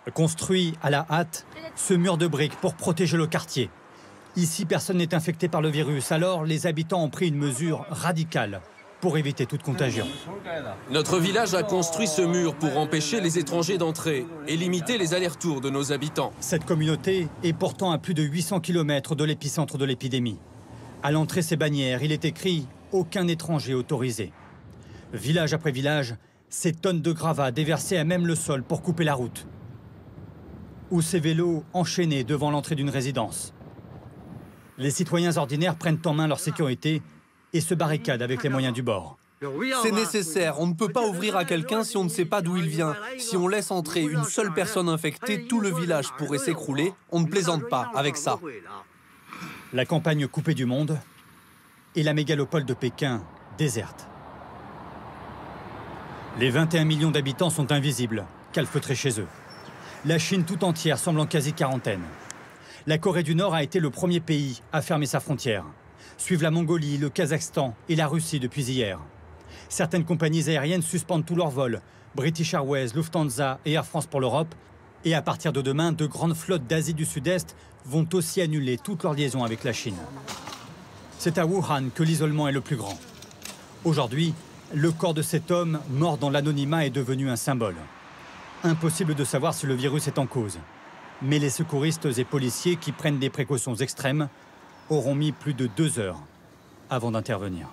Construit à la hâte, ce mur de briques pour protéger le quartier. Ici, personne n'est infecté par le virus, alors les habitants ont pris une mesure radicale pour éviter toute contagion. Notre village a construit ce mur pour empêcher les étrangers d'entrer et limiter les allers-retours de nos habitants. Cette communauté est pourtant à plus de 800 km de l'épicentre de l'épidémie. À l'entrée ces bannières, il est écrit « Aucun étranger autorisé ». Village après village, ces tonnes de gravats déversées à même le sol pour couper la route. Ou ces vélos enchaînés devant l'entrée d'une résidence. Les citoyens ordinaires prennent en main leur sécurité et se barricadent avec les moyens du bord. C'est nécessaire, on ne peut pas ouvrir à quelqu'un si on ne sait pas d'où il vient. Si on laisse entrer une seule personne infectée, tout le village pourrait s'écrouler. On ne plaisante pas avec ça. La campagne coupée du monde et la mégalopole de Pékin déserte. Les 21 millions d'habitants sont invisibles, calfeutrés chez eux. La Chine tout entière semble en quasi-quarantaine. La Corée du Nord a été le premier pays à fermer sa frontière. Suivent la Mongolie, le Kazakhstan et la Russie depuis hier. Certaines compagnies aériennes suspendent tous leurs vols. British Airways, Lufthansa et Air France pour l'Europe. Et à partir de demain, de grandes flottes d'Asie du Sud-Est vont aussi annuler toutes leurs liaisons avec la Chine. C'est à Wuhan que l'isolement est le plus grand. Aujourd'hui, le corps de cet homme, mort dans l'anonymat, est devenu un symbole. Impossible de savoir si le virus est en cause. Mais les secouristes et policiers qui prennent des précautions extrêmes auront mis plus de 2 heures avant d'intervenir.